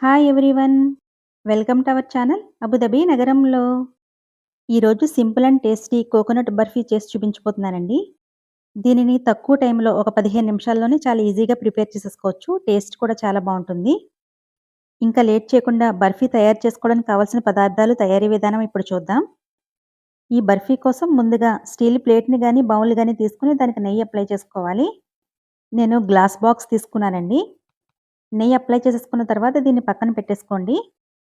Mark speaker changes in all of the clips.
Speaker 1: Hi everyone. Welcome to our channel Abu Dhabi నగరంలో. ఈరోజు simple and tasty coconut barfi చేసి చూపించబోతున్నానండి. దీనిని తక్కువ టైంలో ఒక 15 నిమిషాల్లోనే చాలా ఈజీగా ప్రిపేర్ చేసేసుకోవచ్చు. టేస్ట్ కూడా చాలా బావుంటుంది. ఇంకా లేట్ చేయకుండా బర్ఫీ తయారు చేసుకోవడానికి కావాల్సిన పదార్థాలు, తయారీ విధానం ఇప్పుడు చూద్దాం. ఈ బర్ఫీ కోసం ముందుగా స్టీల్ ప్లేట్‌ని గానీ, బౌల్ గానీ తీసుకొని దానికి నెయ్యి అప్లై చేసుకోవాలి. నేను గ్లాస్ బాక్స్ తీసుకున్నానండి. నెయ్యి అప్లై చేసేసుకున్న తర్వాత దీన్ని పక్కన పెట్టేసుకోండి.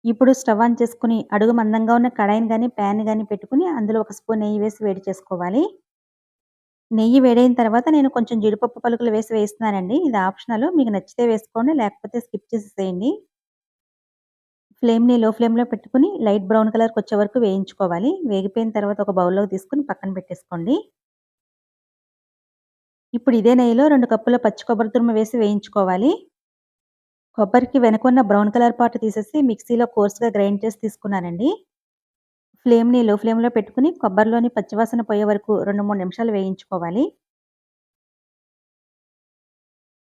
Speaker 1: ఇప్పుడు స్టవ్ ఆన్ చేసుకొని అడుగు మందంగా ఉన్న కడాయిని గానీ, ప్యాన్ గానీ పెట్టుకొని అందులో ఒక స్పూన్ నెయ్యి వేసి వేడి చేసుకోవాలి. నెయ్యి వేడైన తర్వాత నేను కొంచెం జీడిపప్పు పలుకులు వేస్తున్నానండి. ఇది ఆప్షనల్. మీకు నచ్చితే వేసుకోండి. లేకపోతే స్కిప్ చేసేసేయండి. ఫ్లేమ్‌ని లో ఫ్లేమ్‌లో పెట్టుకొని లైట్ బ్రౌన్ కలర్‌కొచ్చే వరకు వేయించుకోవాలి. వేగిపోయిన తర్వాత ఒక బౌల్‌లోకి తీసుకొని పక్కన పెట్టేసుకోండి. ఇప్పుడు ఇదే నెయ్యిలో 2 కప్పుల పచ్చి కొబ్బరి తురుము వేసి వేయించుకోవాలి. కొబ్బరికి వెనకున్న బ్రౌన్ కలర్ పార్ట్ తీసేసి మిక్సీలో కోర్స్‌గా గ్రైండ్ చేసి తీసుకున్నానండి. ఫ్లేమ్‌ని లో ఫ్లేమ్‌లో పెట్టుకొని కొబ్బరిలోని పచ్చివాసన పోయే వరకు 2, 3 నిమిషాలు వేయించుకోవాలి.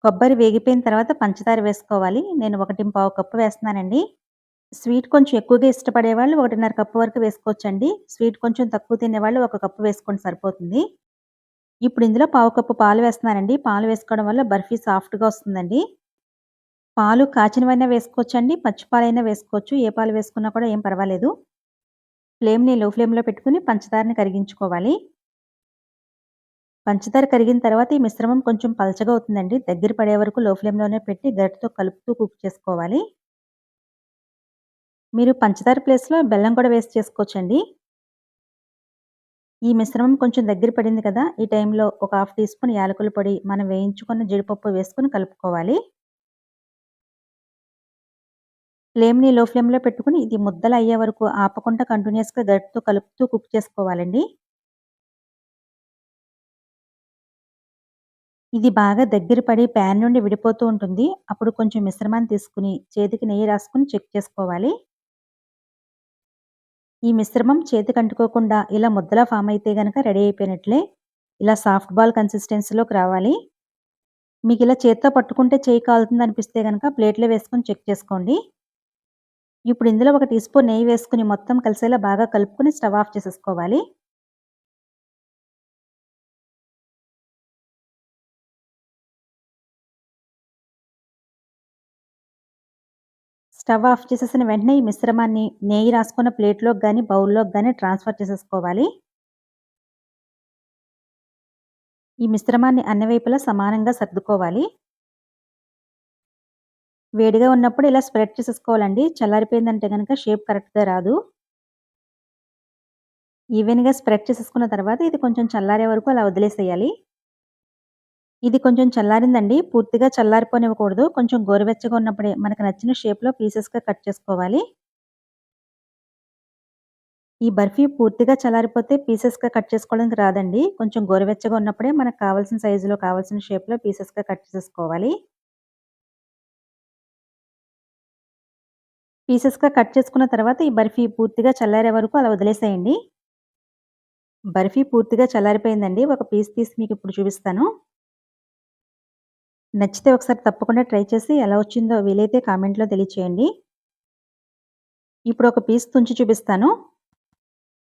Speaker 1: కొబ్బరి వేగిపోయిన తర్వాత పంచదార వేసుకోవాలి. నేను 1 కప్పు వేస్తున్నానండి. స్వీట్ కొంచెం ఎక్కువగా ఇష్టపడేవాళ్ళు 1:30 కప్పు వరకు వేసుకోవచ్చండి. స్వీట్ కొంచెం తక్కువ తినేవాళ్ళు 1 కప్పు వేసుకోండి సరిపోతుంది. ఇప్పుడు ఇందులో పావు కప్పు పాలు వేస్తున్నానండి. పాలు వేసుకోవడం వల్ల బర్ఫీ సాఫ్ట్‌గా వస్తుందండి. పాలు కాచినవైనా వేసుకోవచ్చండి. పచ్చి పాలైనా వేసుకోవచ్చు. ఏ పాలు వేసుకున్నా కూడా ఏం పర్వాలేదు. ఫ్లేమ్‌ని లో ఫ్లేమ్‌లో పెట్టుకొని పంచదారని కరిగించుకోవాలి. పంచదార కరిగిన తర్వాత ఈ మిశ్రమం కొంచెం పలచగా అవుతుందండి. దగ్గర పడే వరకు లో ఫ్లేమ్‌లోనే పెట్టి గరిటెతో కలుపుతూ కుక్ చేసుకోవాలి. మీరు పంచదార ప్లేస్‌లో బెల్లం కూడా వేసి చేసుకోవచ్చండి. ఈ మిశ్రమం కొంచెం దగ్గర పడింది కదా! ఈ టైంలో ఒక హాఫ్ టీ స్పూన్ యాలకుల పొడి, మనం వేయించుకున్న జీడిపప్పు వేసుకొని కలుపుకోవాలి. ఫ్లేమ్‌ని లో ఫ్లేమ్‌లో పెట్టుకొని ఇది ముద్దలయ్యే వరకు ఆపకుండా కంటిన్యూయస్‌గా గరిటెతో కలుపుతూ కుక్ చేసుకోవాలండి. ఇది బాగా దగ్గర పడి ప్యాన్ నుండి విడిపోతూ ఉంటుంది. అప్పుడు కొంచెం మిశ్రమాన్ని తీసుకొని చేతికి నెయ్యి రాసుకొని చెక్ చేసుకోవాలి. ఈ మిశ్రమం చేతికి అంటుకోకుండా ఇలా ముద్దలా ఫామ్ అయితే గనక రెడీ అయిపోయినట్లే. ఇలా సాఫ్ట్ బాల్ కన్సిస్టెన్సీలోకి రావాలి. మీకు ఇలా చేత్తో పట్టుకుంటే చెయ్యి కాలుతుందనిపిస్తే గనక ప్లేట్‌లో వేసుకొని చెక్ చేసుకోండి. ఇప్పుడు ఇందులో ఒక టీ స్పూన్ నెయ్యి వేసుకొని మొత్తం కలిసేలా బాగా కలుపుకొని స్టవ్ ఆఫ్ చేసేసుకోవాలి. స్టవ్ ఆఫ్ చేసేసిన వెంటనే ఈ మిశ్రమాన్ని నెయ్యి రాసుకున్న ప్లేట్‌లోకి గాని, బౌల్‌లోకి గాని ట్రాన్స్‌ఫర్ చేసేసుకోవాలి. ఈ మిశ్రమాన్ని అన్ని వైపులా సమానంగా సర్దుకోవాలి. వేడిగా ఉన్నప్పుడు ఇలా స్ప్రెడ్ చేసేసుకోవాలండి. చల్లారిపోయిందంటే గనక షేప్ కరెక్ట్‌గా రాదు. ఈవెన్‌గా స్ప్రెడ్ చేసేసుకున్న తర్వాత ఇది కొంచెం చల్లారే వరకు అలా వదిలేసేయాలి. ఇది కొంచెం చల్లారిందండి. పూర్తిగా చల్లారిపోనివ్వకూడదు. కొంచెం గోరువెచ్చగా ఉన్నప్పుడే మనకు నచ్చిన షేప్‌లో పీసెస్‌గా కట్ చేసుకోవాలి. ఈ బర్ఫీ పూర్తిగా చల్లారిపోతే పీసెస్‌గా కట్ చేసుకోవడానికి రాదండి. కొంచెం గోరువెచ్చగా ఉన్నప్పుడే మనకు కావాల్సిన సైజులో, కావాల్సిన షేప్‌లో పీసెస్‌గా కట్ చేసేసుకోవాలి. పీసెస్‌గా కట్ చేసుకున్న తర్వాత ఈ బర్ఫీ పూర్తిగా చల్లారే వరకు అలా వదిలేసేయండి. బర్ఫీ పూర్తిగా చల్లారిపోయిందండి. ఒక పీస్ తీసి మీకిప్పుడు చూపిస్తాను. నచ్చితే ఒకసారి తప్పకుండా ట్రై చేసి ఎలా వచ్చిందో వీలైతే కామెంట్‌లో తెలియచేయండి. ఇప్పుడు ఒక పీస్ తుంచి చూపిస్తాను.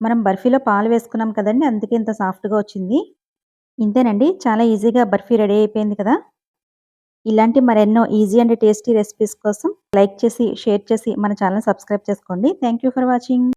Speaker 1: మనం బర్ఫీలో పాలు వేసుకున్నాం కదండీ! అందుకే ఇంత సాఫ్ట్‌గా వచ్చింది. ఇంతేనండి. చాలా ఈజీగా బర్ఫీ రెడీ అయిపోయింది కదా! ఇలాంటి మరెన్నో ఈజీ అండ్ టేస్టీ రెసిపీస్ కోసం లైక్ చేసి, షేర్ చేసి మన ఛానెల్ సబ్స్క్రైబ్ చేసుకోండి. Thank you for watching.